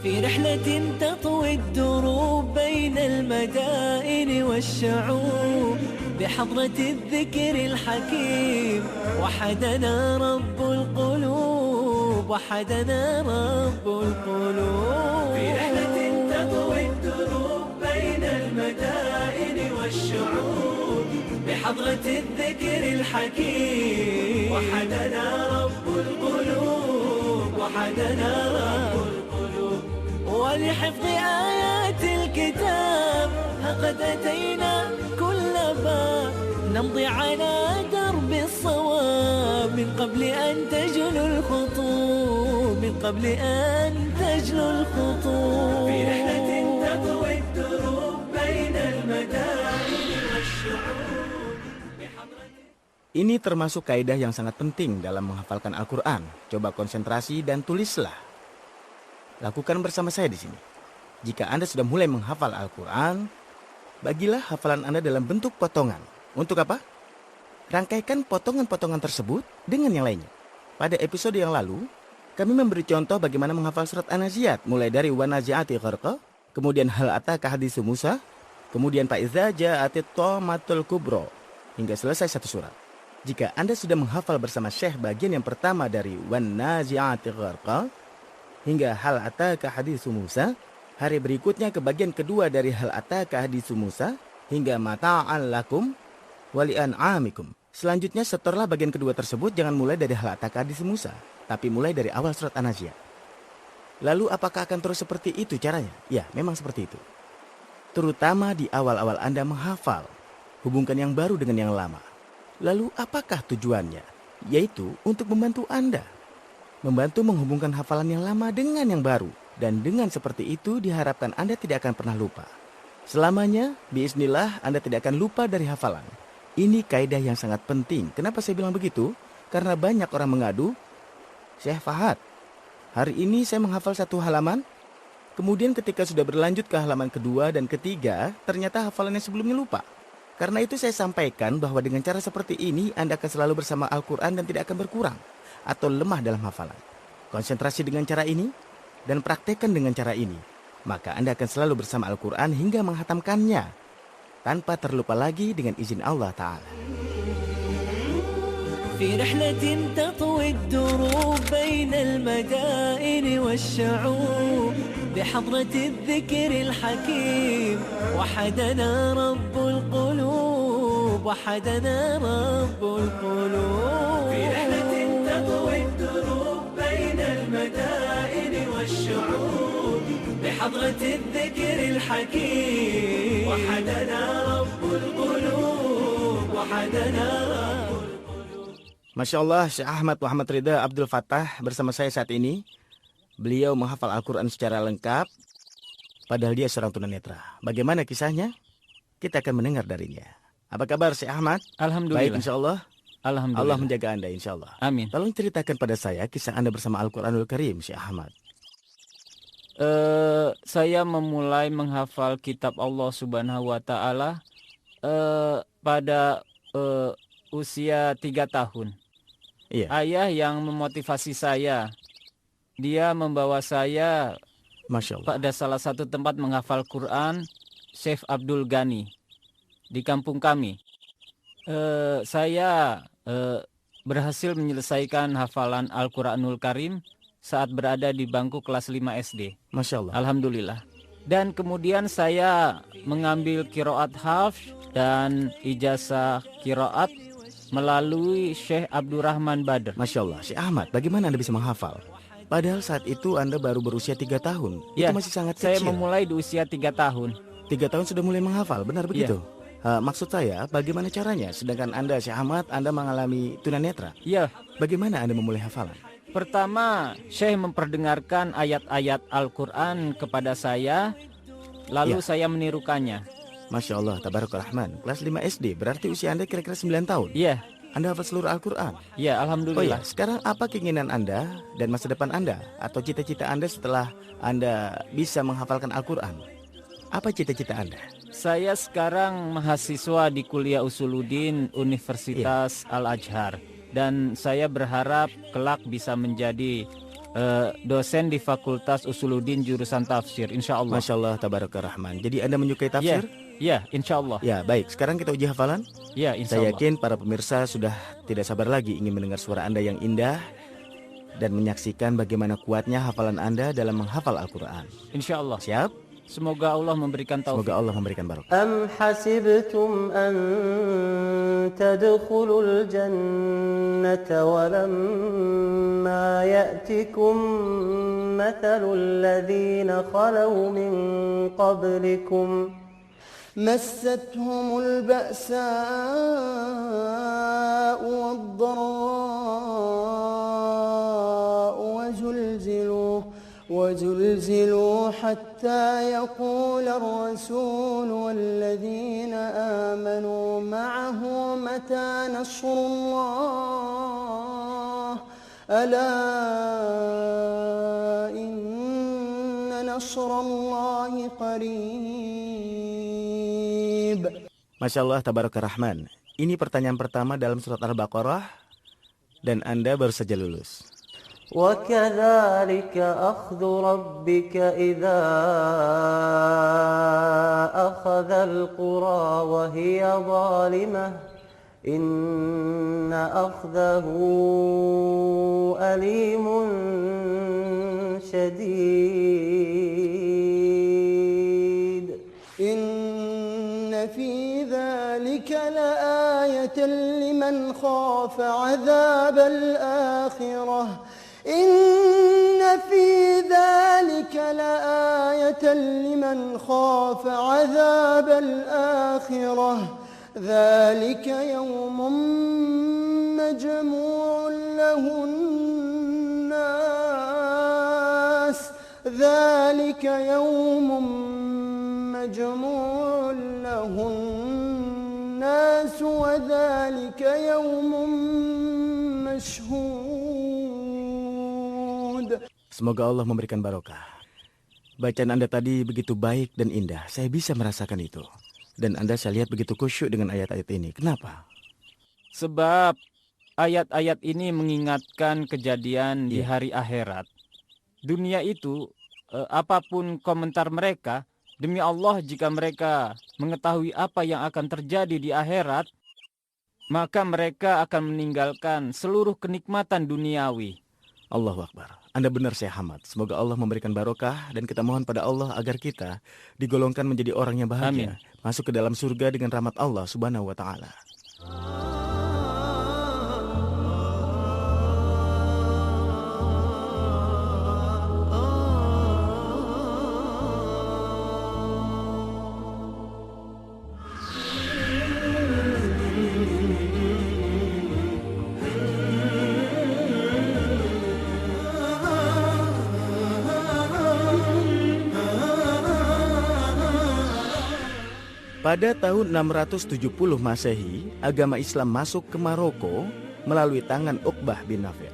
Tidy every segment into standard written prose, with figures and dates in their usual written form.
في رحلة تطوي الدروب بين المدائن والشعوب بحضرة الذكر الحكيم وحدنا رب القلوب وحدنا رب القلوب في رحلة تطوي الدروب بين المدائن والشعوب بحضرة الذكر الحكيم وحدنا رب القلوب وحدنا رب القلوب ولحفظ آيات الكتاب لقد أتينا كل باب نمضي على درب الصواب من قبل أن تجلو الخطوب من قبل أن تجلو الخطوب في رحلة تطوي الدروب بين المدائن والشعوب. Ini termasuk kaidah yang sangat penting dalam menghafalkan Al-Quran. Coba konsentrasi dan tulislah. Lakukan bersama saya di sini. Jika Anda sudah mulai menghafal Al-Quran, bagilah hafalan Anda dalam bentuk potongan. Untuk apa? Rangkaikan potongan-potongan tersebut dengan yang lainnya. Pada episode yang lalu, kami memberi contoh bagaimana menghafal surat An-Nazi'at, mulai dari Wan Nazi'ati Gharqa, kemudian Hal Ataka Haditsu Musa, kemudian Fa Iza Ja'atit Thammatul Kubra, hingga selesai satu surat. Jika Anda sudah menghafal bersama Syekh bagian yang pertama dari Wan Nazi'ati Gharqa, hingga Hal Ataka Haditsu Musa, hari berikutnya ke bagian kedua dari Hal Ataka Haditsu Musa, hingga Mata'an Lakum Wali'an'amikum. Selanjutnya setorlah bagian kedua tersebut, jangan mulai dari Hal Ataka Haditsu Musa, tapi mulai dari awal surat An-Nazi'at. Lalu apakah akan terus seperti itu caranya? Ya, memang seperti itu. Terutama di awal-awal Anda menghafal, hubungkan yang baru dengan yang lama. Lalu apakah tujuannya? Yaitu untuk membantu Anda. Membantu menghubungkan hafalan yang lama dengan yang baru. Dan dengan seperti itu diharapkan Anda tidak akan pernah lupa. Selamanya, biiznillah Anda tidak akan lupa dari hafalan. Ini kaidah yang sangat penting. Kenapa saya bilang begitu? Karena banyak orang mengadu, Syekh Fahad, hari ini saya menghafal satu halaman, kemudian ketika sudah berlanjut ke halaman kedua dan ketiga, ternyata hafalannya sebelumnya lupa. Karena itu saya sampaikan bahwa dengan cara seperti ini Anda akan selalu bersama Al-Quran dan tidak akan berkurang atau lemah dalam hafalan. Konsentrasi dengan cara ini dan praktekkan dengan cara ini, maka Anda akan selalu bersama Al-Quran hingga menghatamkannya tanpa terlupa lagi dengan izin Allah Ta'ala. في رحلة تطوي الدروب بين المدائن والشعوب بحضرة الذكر الحكيم وحدنا رب القلوب وحدنا رب القلوب في رحلة تطوي الدروب بين المدائن والشعوب بحضرة الذكر الحكيم وحدنا رب القلوب وحدنا رب. Masya Allah, Syekh Ahmad Muhammad Ridha Abdul Fattah bersama saya saat ini. Beliau menghafal Al-Quran secara lengkap, padahal dia seorang tunanetra. Bagaimana kisahnya? Kita akan mendengar darinya. Apa kabar Syekh Ahmad? Alhamdulillah. Baik insya Allah. Alhamdulillah. Allah menjaga Anda insya Allah. Amin. Tolong ceritakan pada saya kisah Anda bersama Al-Quranul Karim, Syekh Ahmad. Saya memulai menghafal kitab Allah Subhanahu wa Ta'ala pada usia 3 tahun. Iya. Ayah yang memotivasi saya. Dia membawa saya Masya Allah. pada salah satu tempat menghafal Quran, Syekh Abdul Ghani, di kampung kami. Saya berhasil menyelesaikan hafalan Al-Quranul Karim saat berada di bangku kelas 5 SD. Masya Allah. Alhamdulillah. Dan kemudian saya mengambil qiraat hafs dan ijazah qiraat melalui Syekh Abdurrahman Badr. Masya Allah. Syekh Ahmad, bagaimana Anda bisa menghafal? Padahal saat itu Anda baru berusia 3 tahun. Ya, itu masih sangat saya kecil. memulai di usia 3 tahun. 3 tahun sudah mulai menghafal, benar begitu? Maksud saya, bagaimana caranya? Sedangkan Anda, Syekh Ahmad, Anda mengalami tunanetra. Ya, Bagaimana Anda memulai hafalan? pertama Syekh memperdengarkan ayat-ayat Al-Quran kepada saya, lalu saya menirukannya. Masya Allah, Tabarakal Rahman. Kelas 5 SD, berarti usia Anda kira-kira 9 tahun. Iya, Anda hafal seluruh Al-Quran. ya, Oh alhamdulillah. ya, sekarang apa keinginan Anda dan masa depan Anda? Atau cita-cita Anda setelah Anda bisa menghafalkan Al-Quran? Apa cita-cita Anda? Saya sekarang mahasiswa di Kuliah Usuluddin Universitas Al-Azhar. Dan saya berharap kelak bisa menjadi dosen di Fakultas Usuluddin jurusan tafsir, insya Allah. Masya Allah, tabaraka rahman. Jadi Anda menyukai tafsir? Ya, insya Allah. Ya, baik. Sekarang kita uji hafalan. Ya, insya Saya Allah. yakin para pemirsa sudah tidak sabar lagi ingin mendengar suara Anda yang indah dan menyaksikan bagaimana kuatnya hafalan Anda dalam menghafal Al-Quran. Insya Allah. Siap? Semoga Allah memberikan taufik. Semoga Allah memberikan barokah. أم حسبتم أن تدخلوا الجنة ولما يأتكم مثل الذين خلوا من قبلكم مستهم البأساء والضراء وزلزلوا حتى يقول الرسول والذين آمنوا معه متى نصر الله ألا إن نصر الله قريب. Masya Allah, tabaraka rahman. Ini pertanyaan pertama dalam surat Al-Baqarah dan Anda baru saja lulus. وكذلك أخذ ربك إذا أخذ القرى وهي ظالمة إن أخذه أليم شديد إن في ذلك لآية لمن خاف عذاب الآخرة إن في ذلك لآية لمن خاف عذاب الآخرة ذلك يوم مجموع له الناس ذلك يوم مجموع له الناس وذلك يوم مشهود. Semoga Allah memberikan barokah. Bacaan Anda tadi begitu baik dan indah. Saya bisa merasakan itu. Dan Anda saya lihat begitu khusyuk dengan ayat-ayat ini. Kenapa? Sebab ayat-ayat ini mengingatkan kejadian di hari akhirat. Dunia itu, apapun komentar mereka, demi Allah jika mereka mengetahui apa yang akan terjadi di akhirat, maka mereka akan meninggalkan seluruh kenikmatan duniawi. Allahu Akbar. Anda benar, Syekh Hamad. Semoga Allah memberikan barokah dan kita mohon pada Allah agar kita digolongkan menjadi orang yang bahagia. Amin. Masuk ke dalam surga dengan rahmat Allah Subhanahu wa Ta'ala. Pada tahun 670 Masehi, agama Islam masuk ke Maroko melalui tangan Uqbah bin Nafi'.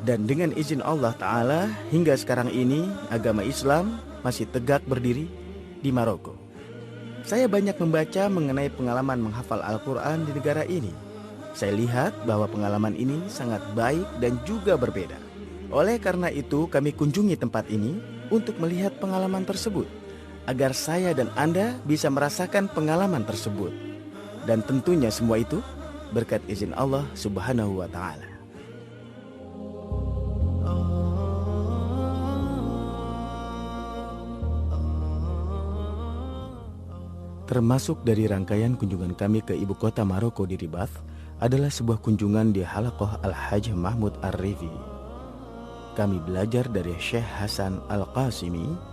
Dan dengan izin Allah Ta'ala, hingga sekarang ini agama Islam masih tegak berdiri di Maroko. Saya banyak membaca mengenai pengalaman menghafal Al-Quran di negara ini. Saya lihat bahwa pengalaman ini sangat baik dan juga berbeda. Oleh karena itu, kami kunjungi tempat ini untuk melihat pengalaman tersebut, agar saya dan Anda bisa merasakan pengalaman tersebut. Dan tentunya semua itu berkat izin Allah Subhanahu wa Ta'ala. Termasuk dari rangkaian kunjungan kami ke ibu kota Maroko di Rabat adalah sebuah kunjungan di Halaqah Al-Hajj Mahmud Ar-Rifi. Kami belajar dari Syekh Hasan Al-Qasimi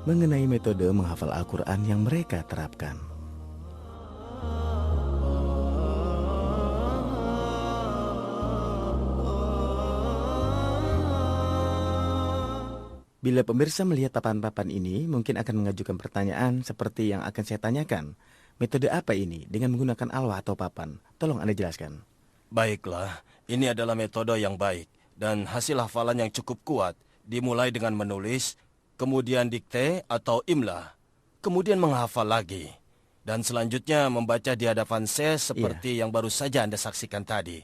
mengenai metode menghafal Al-Quran yang mereka terapkan. Bila pemirsa melihat papan-papan ini, mungkin akan mengajukan pertanyaan seperti yang akan saya tanyakan. Metode apa ini dengan menggunakan alwah atau papan? Tolong Anda jelaskan. Baiklah, ini adalah metode yang baik dan hasil hafalan yang cukup kuat. Dimulai dengan menulis, kemudian dikte atau imla, kemudian menghafal lagi, dan selanjutnya membaca di hadapan saya seperti yang baru saja Anda saksikan tadi.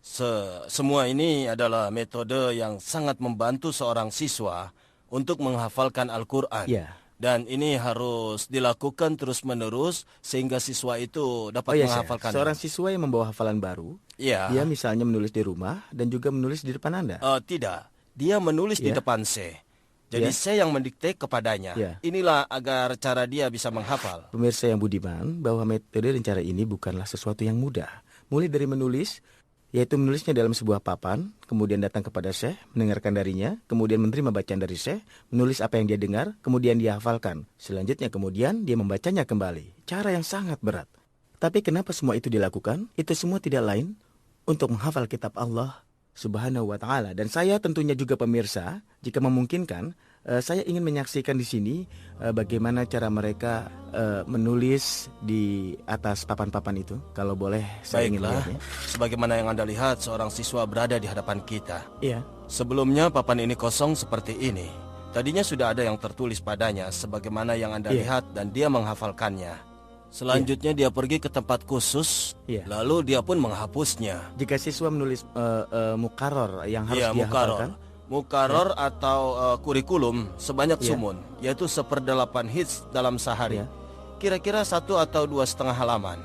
Semua ini adalah metode yang sangat membantu seorang siswa untuk menghafalkan Al-Quran. Ya. Dan ini harus dilakukan terus-menerus sehingga siswa itu dapat Oh ya, Syekh. menghafalkan. Seorang siswa yang membawa hafalan baru, Ya. dia misalnya menulis di rumah dan juga menulis di depan Anda. Tidak, dia menulis di Ya. depan saya. Jadi Ya. saya yang mendikte kepadanya. Ya. Inilah agar cara dia bisa menghafal. Pemirsa yang budiman, bahwa metode dan cara ini bukanlah sesuatu yang mudah. Mulai dari menulis, yaitu menulisnya dalam sebuah papan, kemudian datang kepada Syekh, mendengarkan darinya, kemudian menerima bacaan dari Syekh, menulis apa yang dia dengar, kemudian dia hafalkan. Selanjutnya kemudian dia membacanya kembali. Cara yang sangat berat. Tapi kenapa semua itu dilakukan? Itu semua tidak lain untuk menghafal kitab Allah Subhanahu wa Ta'ala. Dan saya tentunya juga pemirsa, jika memungkinkan, saya ingin menyaksikan di sini bagaimana cara mereka menulis di atas papan-papan itu. Kalau boleh, saya ingin Baiklah, melihatnya. sebagaimana yang Anda lihat, seorang siswa berada di hadapan kita. Iya, Sebelumnya papan ini kosong seperti ini. Tadinya sudah ada yang tertulis padanya sebagaimana yang Anda Iya. lihat dan dia menghafalkannya. Selanjutnya dia pergi ke tempat khusus, Iya. lalu dia pun menghapusnya. jika siswa menulis mukaror yang harus Iya, dia mukaror. hafalkan, Mukaror atau kurikulum sebanyak Iya. sumun, yaitu 1/8 hits dalam sehari. Iya. Kira-kira 1 atau 2,5 halaman.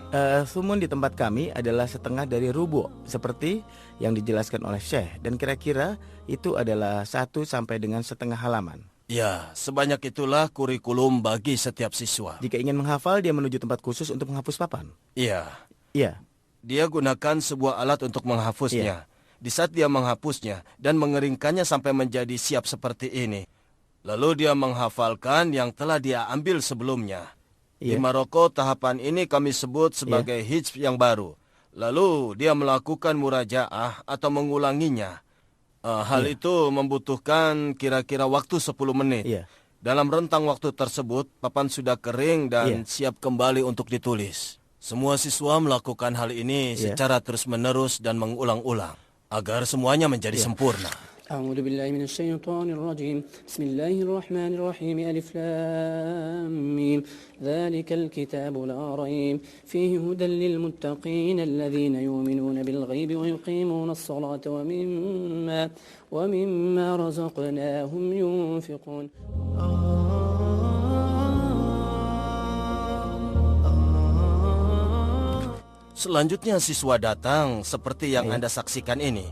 sumun di tempat kami adalah setengah dari rubu, seperti yang dijelaskan oleh Syekh. Dan kira-kira itu adalah 1 sampai dengan setengah halaman. Ya, sebanyak itulah kurikulum bagi setiap siswa. Jika ingin menghafal, dia menuju tempat khusus untuk menghapus papan. Iya, Iya, dia gunakan sebuah alat untuk menghapusnya. Di saat dia menghapusnya dan mengeringkannya sampai menjadi siap seperti ini, lalu dia menghafalkan yang telah dia ambil sebelumnya. Di Iya. Maroko, tahapan ini kami sebut sebagai hijz yang baru. Lalu dia melakukan murajaah atau mengulanginya. Hal itu membutuhkan kira-kira waktu 10 menit. Iya. Dalam rentang waktu tersebut, papan sudah kering dan Iya. siap kembali untuk ditulis. Semua siswa melakukan hal ini Iya. secara terus-menerus dan mengulang-ulang agar semuanya menjadi sempurna. أعوذ بالله من الشيطان الرجيم بسم الله الرحمن الرحيم ألف لام ميم ذلك الكتاب لا ريب فيه هدى للمتقين الذين يؤمنون بالغيب ويقيمون الصلاة ومما رزقناهم ينفقون. Selanjutnya siswa datang seperti yang Anda saksikan ini.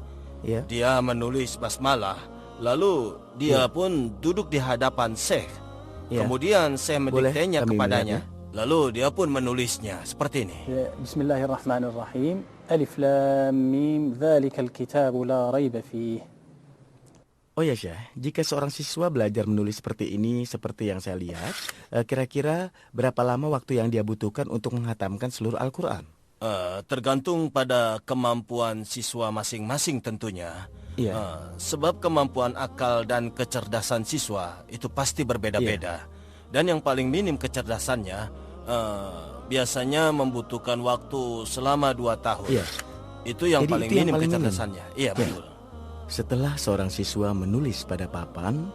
iya. Dia menulis basmalah, lalu dia pun duduk di hadapan Syekh. Iya. Kemudian Syekh Boleh mendiktenya kami kepadanya. Lalu dia pun menulisnya seperti ini. بسم الله الرحمن الرحيم ألف لام ميم ذلك الكتاب لا ريب فيه. Oh ya Syekh, jika seorang siswa belajar menulis seperti ini, seperti yang saya lihat, kira-kira berapa lama waktu yang dia butuhkan untuk menghatamkan seluruh Al-Quran? Tergantung pada kemampuan siswa masing-masing tentunya. Iya. Sebab kemampuan akal dan kecerdasan siswa itu pasti berbeda-beda. Dan yang paling minim kecerdasannya biasanya membutuhkan waktu selama 2 tahun. Iya. Itu yang Jadi paling itu yang minim paling minim. kecerdasannya. Iya, betul. Setelah seorang siswa menulis pada papan,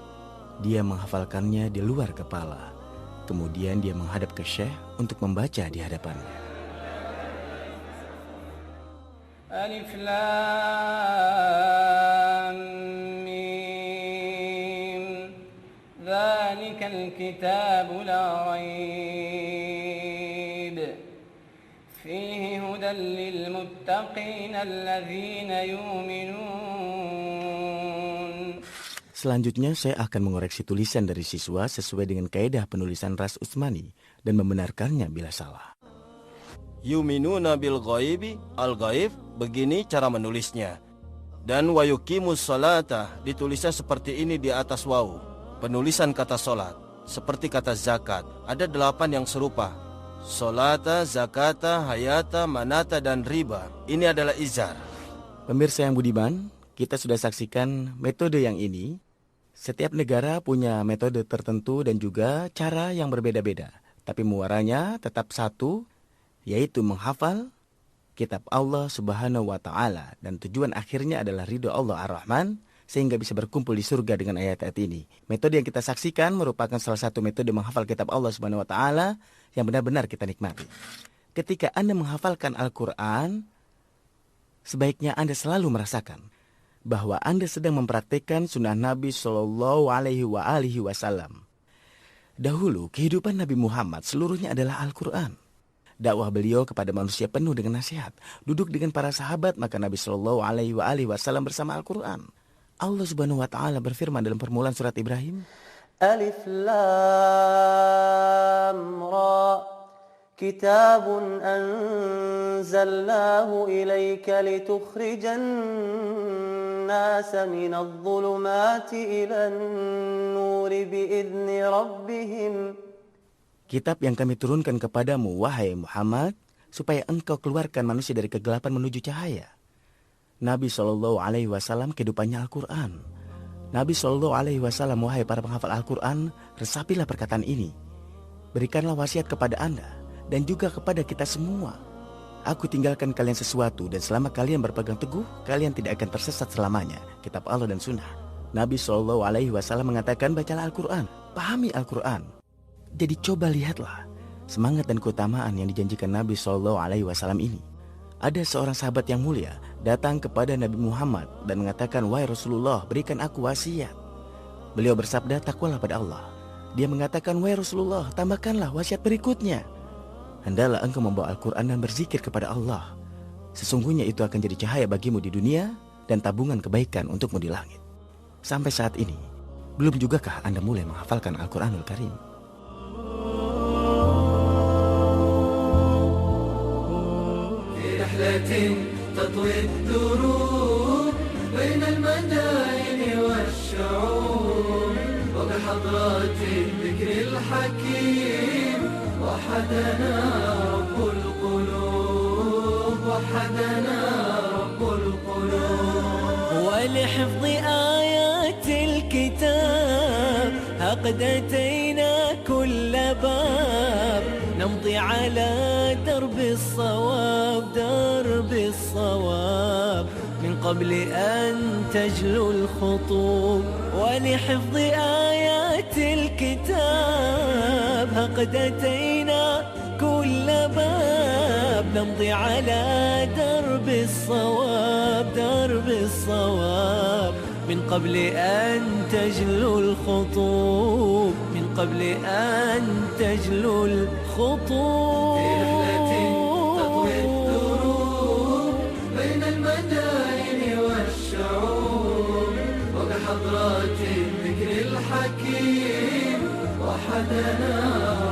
dia menghafalkannya di luar kepala. Kemudian dia menghadap ke Syekh untuk membaca di hadapannya. ألف لام ميم ذلك الكتاب لا ريب فيه هدى للمتقين الذين يؤمنون. Selanjutnya saya akan mengoreksi tulisan dari siswa sesuai dengan kaidah penulisan Ras Utsmani dan membenarkannya bila salah. Yuminuna bil ghaibi al-ghaib, begini cara menulisnya. Dan wa yuqimus salata, ditulisnya seperti ini di atas waw. Penulisan kata solat seperti kata zakat, ada 8 yang serupa. Solata, zakata, hayata, manata, dan riba. Ini adalah izar. Pemirsa yang budiman, kita sudah saksikan metode yang ini. Setiap negara punya metode tertentu dan juga cara yang berbeda-beda. Tapi muaranya tetap satu, yaitu menghafal kitab Allah Subhanahu wa Ta'ala. Dan tujuan akhirnya adalah ridho Allah Ar-Rahman, sehingga bisa berkumpul di surga dengan ayat-ayat ini. Metode yang kita saksikan merupakan salah satu metode menghafal kitab Allah Subhanahu wa Ta'ala yang benar-benar kita nikmati. Ketika Anda menghafalkan Al-Quran, sebaiknya Anda selalu merasakan bahwa Anda sedang mempraktikkan sunnah Nabi Shallallahu Alaihi Wasallam. Dahulu, kehidupan Nabi Muhammad seluruhnya adalah Al-Quran. Dakwah beliau kepada manusia penuh dengan nasihat. Duduk dengan para sahabat, maka Nabi Shallallahu Alaihi Wasallam bersama Al-Quran. Allah Subhanahu Wa Taala berfirman dalam permulaan surat Ibrahim, ألف لام را كتاب أنزلناه إليك لتخرج الناس من الظلمات إلى النور بإذن ربهم. Kitab yang kami turunkan kepadamu, wahai Muhammad, supaya engkau keluarkan manusia dari kegelapan menuju cahaya. Nabi Shallallahu Alaihi Wasallam kehidupannya Al-Quran. Nabi Shallallahu Alaihi Wasallam, wahai para penghafal Al-Quran, resapilah perkataan ini. Berikanlah wasiat kepada Anda dan juga kepada kita semua. Aku tinggalkan kalian sesuatu dan selama kalian berpegang teguh, kalian tidak akan tersesat selamanya. Kitab Allah dan Sunnah. Nabi Shallallahu Alaihi Wasallam mengatakan, bacalah Al-Quran, pahami Al-Quran. Jadi coba lihatlah semangat dan keutamaan yang dijanjikan Nabi Shallallahu Alaihi Wasallam ini. Ada seorang sahabat yang mulia datang kepada Nabi Muhammad dan mengatakan, wahai Rasulullah, berikan aku wasiat. Beliau bersabda, takwalah pada Allah. Dia mengatakan, wahai Rasulullah, tambahkanlah wasiat berikutnya. Hendaklah engkau membawa Al-Quran dan berzikir kepada Allah. Sesungguhnya itu akan jadi cahaya bagimu di dunia dan tabungan kebaikan untukmu di langit. Sampai saat ini, belum jugakah Anda mulai menghafalkan Al-Quranul Karim? تطوي الدروب بين المدائن والشعوب وبحضرات الذكر الحكيم وحدنا رب القلوب وحدنا رب القلوب ولحفظ آيات الكتاب قد أتينا كل باب نمضي على درب الصواب درب الصواب من قبل أن تجلو الخطوب ولحفظ آيات الكتاب قد أتينا كل باب نمضي على درب الصواب درب الصواب من قبل أن تجلو الخطوب من قبل أن تجلو الخطوب في رحلة تطوي الدروب بين المدائن والشعوب وبحضرات الذكر الحكيم وحدنا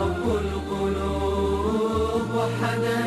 رب القلوب وحدنا